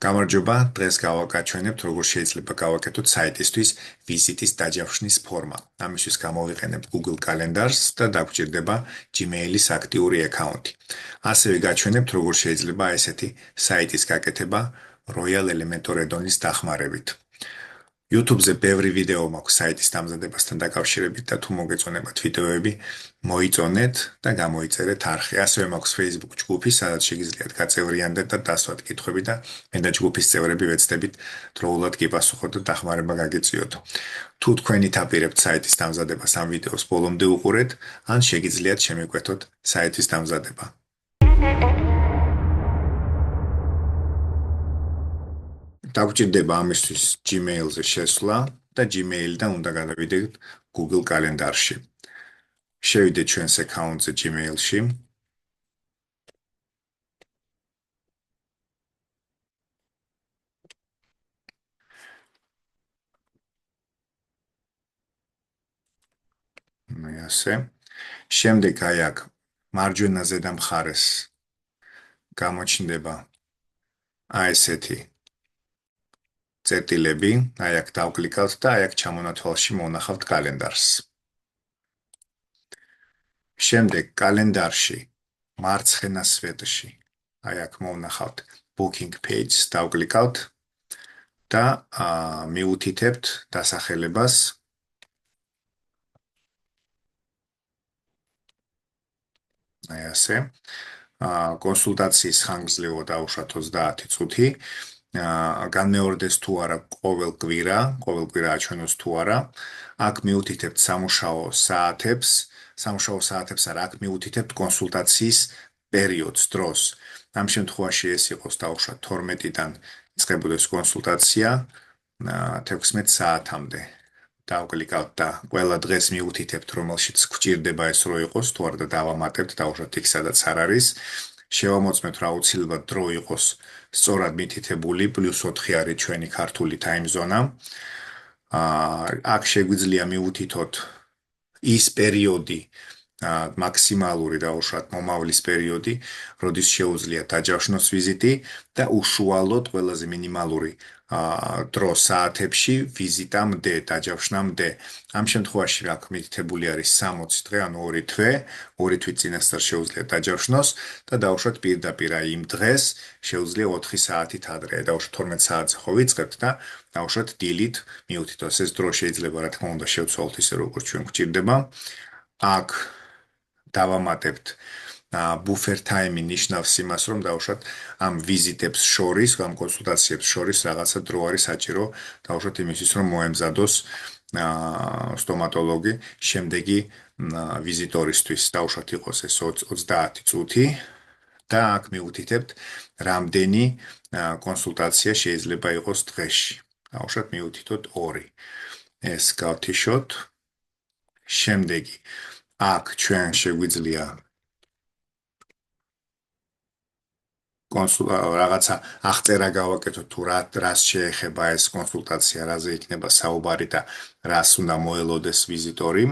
გამარჯობა, დღეს გავაკეთებთ, როგორ შეიძლება გავაკეთოთ საიტისთვის ვიზიტის დაჯავშნის ფორმა. ამისთვის გამოვიყენებთ Google კალენდარს და დაგვჭირდება Gmail-ის აქტიური აკაუნტი. ასევე გაჩვენებთ, როგორ შეიძლება ესეთი საიტის გაკეთება Royal Elementor Add-ons დახმარებით. YouTube-ზე ბევრი ვიდეო მაქვს საიტის დამზადებასთან დაკავშირებით და თუ მოგეწონებათ ვიდეოები, მოიწონეთ და გამოიწერეთ არხი. ასევე მაქვს Facebook ჯგუფი, სადაც შეგიძლიათ გაწევრიანდეთ და დასვათ კითხვები და მე და ჯგუფის წევრები ვეცდებით დროულად გიპასუხოთ და დახმარება გაგეწიოთ. თუ თქვენ ითაპირებთ საიტის დამზადებას ამ ვიდეოს ბოლომდე უყურეთ, ან შეგიძლიათ შემიკვეთოთ საიტის დამზადება. დაგვჭირდება ამისთვის Gmail-ზე შესვლა და Gmail-დან უნდა გადავიდეთ Google კალენდარში. შევიდეთ ჩვენს აკაუნტზე Gmail-ში. ასე. შემდეგ აი აქ მარჯვენა ზედა მხარეს გამოჩნდება აი ესეთი წერტილები, აი აქ დავკლიკავთ და აი აქ ჩამონათვალში მოვნახავთ კალენდარს. შემდეგ კალენდარში მარცხენა სვეტში აი აქ მოვნახავთ booking page-ს დავკლიკავთ და მიუთითებთ დასახელებას აი ასე. კონსულტაციის ხანგრძლივობა დაუშვათ 30 წუთი. განმეორდეს თუ არა ყოველ კვირა აჩვენოს თუ არა. აქ მიუთითებთ სამუშაო საათებს არა, აქ მიუთითებთ კონსულტაციის პერიოდს, დროს. ამ შემთხვევაში ეს იყოს დაუშვათ 12-დან იწყებოდეს კონსულტაცია 16 საათამდე. დავკლიკავთ და ყველა დღეს მიუთითებთ, რომელშიც გვჭირდება ეს რო იყოს, თუ არა და დავამატებთ, დავუშვათ იქ სადაც არ არის. შევამოწმეთ, რა აუცილებლად დრო იყოს სწორად მითითებული, +4 არის ჩვენი ქართული time zone. აქ შეგვიძლია მიუთითოთ ის პერიოდი, მაქსიმალური დავუშვათ მომავლის პერიოდი, როდის შეუძლია დაჯავშნოს ვიზიტი და უშუალოდ ყველაზე მინიმალური დრო საათებში ვიზიტამდე, დაჯავშნამდე. ამ შემთხვევაში აქ მითითებული არის 60 დღე, ანუ 2 თვე, 2 თვის წინასწარ შეუძლია დაჯავშნოს და დავუშვათ პირდაპირ აი იმ დღეს შეუძლია 4 საათით ადრე, დავუშვათ 12 საათზე ხო ვიწყებთ და დავუშვათ დილით მიუთითოს. ეს დრო შეიძლება რა თქმა უნდა შევცვალოთ ისე როგორც ჩვენ გვჭირდება. აქ დავამატებთ buffer time ნიშნავს იმას, რომ დავუშვათ ამ ვიზიტებს შორის, ამ კონსულტაციებს შორის რაღაცა დრო არის საჭირო, დავუშვათ იმისთვის, რომ მოემზადოს სტომატოლოგი შემდეგი ვიზიტორისთვის, დავუშვათ იყოს ეს 30 წუთი და აქ მიუთითებთ, რამდენი კონსულტაცია შეიძლება იყოს დღეში. დავუშვათ მიუთითოთ 2. ეს გავთიშოთ. შემდეგი აქ ჩვენ შეგვიძლია რაღაცა აღწერა გავაკეთოთ თუ რას შეეხება ეს კონსულტაცია, რაზე იქნება საუბარი და რას უნდა მოელოდეს ვიზიტორი.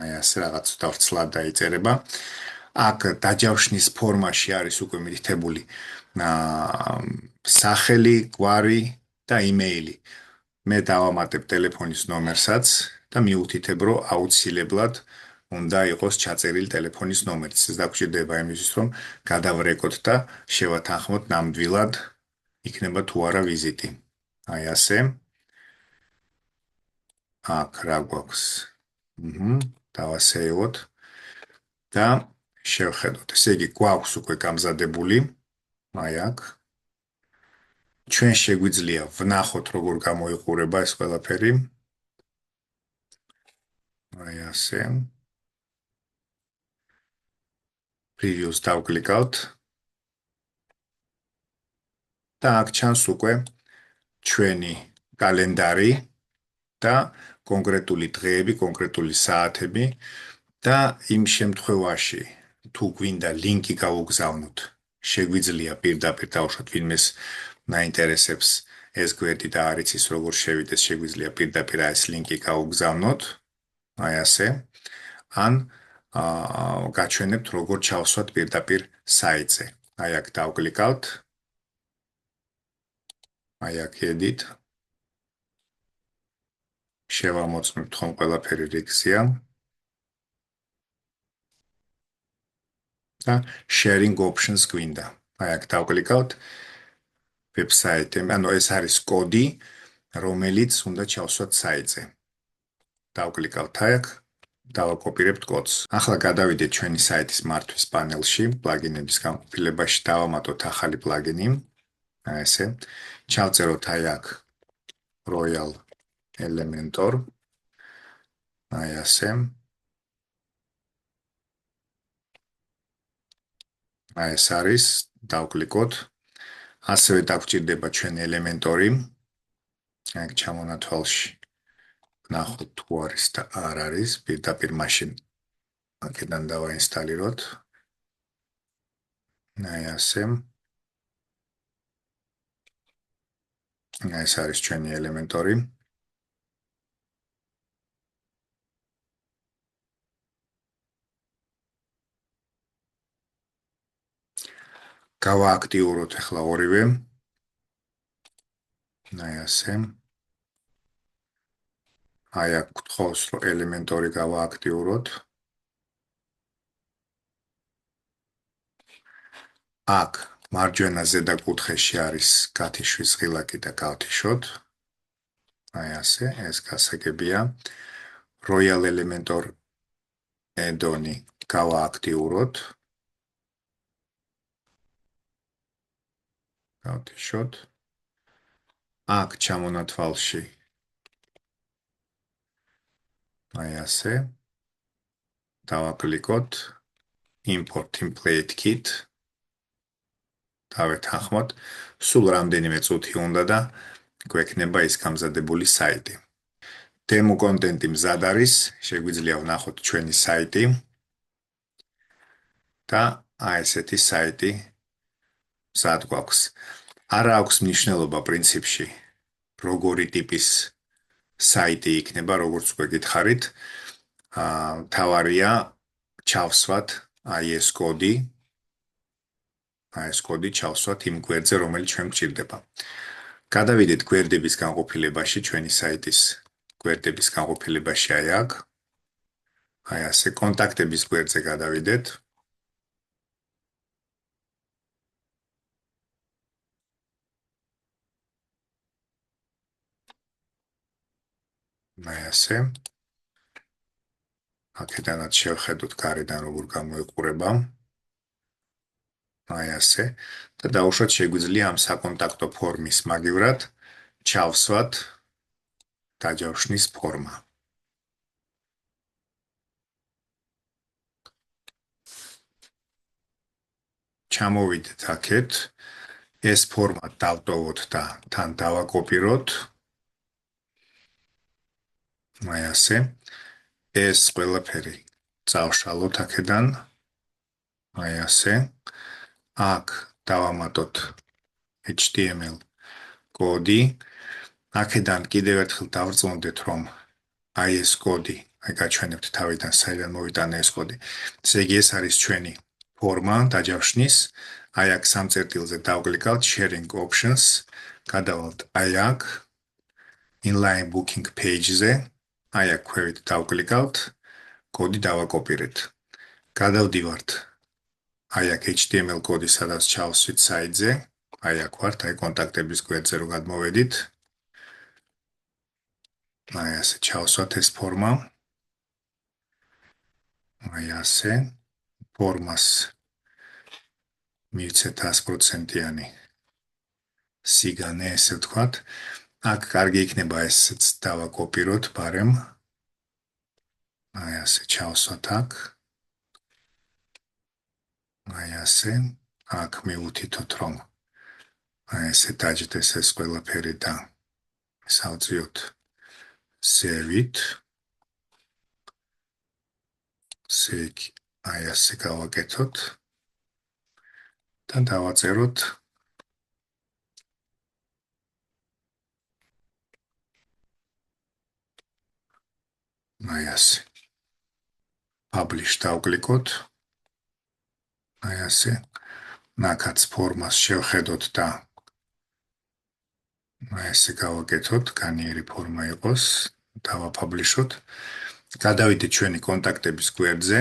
აი ასე რაღაც დავცლად დაიწერება. აქ დაჯავშნის ფორმაში არის უკვე მითითებული სახელი, გვარი და იმეილი. მე დავამატებ ტელეფონის ნომერსაც და მიუთითებ, რომ აუცილებლად უნდა იყოს ჩაწერილი ტელეფონის ნომერიც. ეს დაგვჭირდება იმისთვის, რომ გადავრეკოთ და შევათანხმოთ ნამდვილად იქნება თუ არა ვიზიტი. აი ასე. აქ რა გვაქვს? დავასეიროთ და შევხედოთ. ესე იგი, გვაქვს უკვე გამზადებული. აი აქ. ჩვენ შეგვიძლია ვნახოთ, როგორ გამოიყურება ეს ყველაფერი. აი ასე. Previews დავკლიკავთ. და აქ ჩანს უკვე ჩვენი კალენდარი და კონკრეტული დღეები, კონკრეტული საათები და იმ შემთხვევაში, თუ გვინდა ლინკი გავუგზავნოთ, შეგვიძლია პირდაპირ დავუშვათ ვინმეს მაინტერესებს ეს გვერდი და არ იცის როგორ შევიდეს, შეგვიძლია პირდაპირ ეს ლინკი გავუგზავნოთ. აი ასე. ან გაჩვენებთ როგორ ჩავსვათ პირდაპირ საიტზე. აი აქ დავკლიკავთ. აი აქ edit. შევამოწმებთ ხომ ყველაფერი რიგზია. და sharing options გვინდა. აი აქ დავკლიკავთ website-ი, ანუ ეს არის კოდი, რომელიც უნდა ჩავსვათ საიტზე. დავკლიკავთ აი აქ, დავაკოპირებთ კოდს. ახლა გადავიდეთ ჩვენი საიტის მართვის პანელში, პლაგინების განყოფილებაში დავამატოთ ახალი პლაგინი. აი ესე. ჩავწეროთ აი აქ Royal Elementor. აი ასე. აი ეს არის, დავკლიკოთ. ასევე დაგვჭირდება ჩვენი ელემენტორი. აქ ჩამონათვალში ნახოთ თუ არის და არ არის, პირდაპირ მაშინ აქედან დავაინსტალიროთ. აი ასე. ეს არის ჩვენი ელემენტორი. გავააქტიუროთ ახლა ორივე. აი ასე. აი აქ გთხოვს რომ ელემენტორი გავააქტიუროთ. აქ მარჯვენა ზედა კუთხეში არის გათიშვის ღილაკი და გავთიშოთ. აი ასე, ეს გასაგებია. Royal Elementor add-on-ი გავააქტიუროთ. გავთიშოთ. აქ ჩამონათვალში აი ასე. დავაკლიკოთ import template kit. დავეთანხმოთ. სულ რამდენიმე წუთი უნდა და გვექნება ის გამზადებული საიტი. Demo კონტენტი მზად არის, შეგვიძლია ვნახოთ ჩვენი საიტი და აი ესეთი საიტი მზად გვაქვს. არა აქვს მნიშვნელობა პრინციპში, როგორი ტიპის საიტი იქნება, როგორც გვეკითხარით. თავარია ჩავსვათ აი ეს კოდი. აი ეს კოდი ჩავსვათ იმ გვერდზე, რომელიც ჩვენ გვჭირდება. გადავიდეთ გვერდების განყოფილებაში, ჩვენი საიტის გვერდების განყოფილებაში აი აქ. აი ასე კონტაქტების გვერდზე გადავიდეთ. აი ასე. აქედანაც შევხედოთ გარედან როგორ გამოიყურება. აი ასე. და დაუშვათ შეგვიძლია ამ საკონტაქტო ფორმის მაგივრად ჩავსვათ დაჯავშნის ფორმა. ჩამოვიდეთ აქეთ. ეს ფორმა დავტოვოთ და თან დავაკოპიროთ. აი ასე. ეს ყველაფერი წავშალოთ აქედან. აი ასე. აქ დავამატოთ HTML კოდი. აქედან კიდევ ერთხელ დავრწმუნდეთ, რომ აი ეს კოდი, აი გაჩვენებთ თავიდან საიდან მოვიტანე ეს კოდი. ესე იგი ეს არის ჩვენი ფორმა დაჯავშნის. აი აქ სამ წერტილზე დავკლიკავთ sharing options, გადავალთ აი აქ inline booking page-ზე, აი აქ ქვევით დავკლიკავთ, კოდი დავაკოპირეთ. გადავდივართ აი აქ HTML კოდი, სადაც ჩავსვით საიტზე, აი აქ ვართ, აი კონტაქტების გვერდზე რომ გადმოვედით. აი ასე ჩავსვათ ეს ფორმა. აი ასე ფორმას მივცეთ 100%-იანი სიგანე, ესე ვთქვათ. აქ კარგი იქნება ესეც დავაკოპიროთ, ბარემ. აი ასე ჩავსვათ აქ. აი ასე. აქ მივუთითოთ, რომ აი ესე დაჯდეს ეს ყველაფერი და სავწიოთ save-ით. save აი ასე გავაკეთოთ და დავაწეროთ აი ასე. publish დავკლიკოთ. აი ასე. ნახაც ფორმას შევხედოთ და აი ესე გავაკეთოთ, განიერი ფორმა იყოს, დავაპაბლიშოთ. გადავიდეთ ჩვენი კონტაქტების გვერდზე.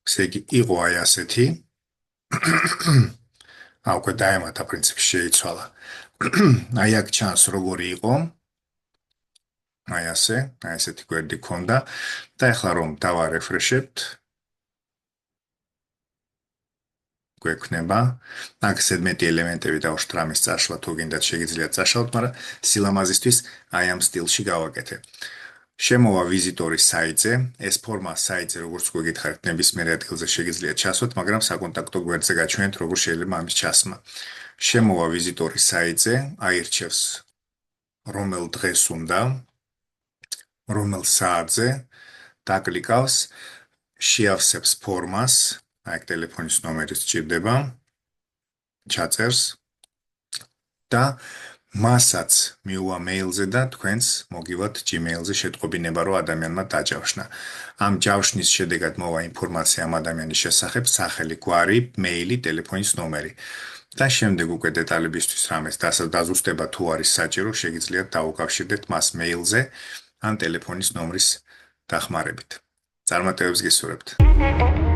ესე იგი იყო აი ასეთი. უკვე დაემატა პრინციპი შეიცვალა. აი აქ ჩანს როგორი იყო. აი ასე, აი ესეთი გვერდი ქონდა და ახლა რომ დავარეფრეშებთ გვექნება. აქ ზედმეტი ელემენტები დავუშვათ რამის წაშლა თუ გინდათ შეგიძლიათ წაშალოთ, მაგრამ სილამაზისთვის აი ამ სტილში გავაკეთე. შემოვა ვიზიტორის საიტზე, ეს ფორმა საიტზე როგორც გვეკითხარით ნებისმიერ ადგილზე შეგიძლიათ ჩასვათ, მაგრამ საკონტაქტო გვერდზე გაჩვენეთ როგორ შეიძლება ამის ჩასმა. შემოვა ვიზიტორის საიტზე, აირჩევს რომელ დღეს უნდა, რომელ საათზე, დაკლიკავს, შეავსებს ფორმას, აი ტელეფონის ნომერიც სჭირდება, ჩაწერს და მასაც მიუვა მეილზე და თქვენს მოგივათ Gmail-ზე შეტყობინება, რომ ადამიანმა დაჯავშნა. ამ ჯავშნის შედეგად მოვა ინფორმაცია ამ ადამიანის შესახებ, სახელი, გვარი, მეილი, ტელეფონის ნომერი. და შემდეგ უკვე დეტალებისთვის რამეს დაზუსტება თუ არის საჭირო, შეგიძლიათ დაუკავშირდეთ მას მეილზე ან ტელეფონის ნომრის დახმარებით. წარმატებებს გისურვებთ.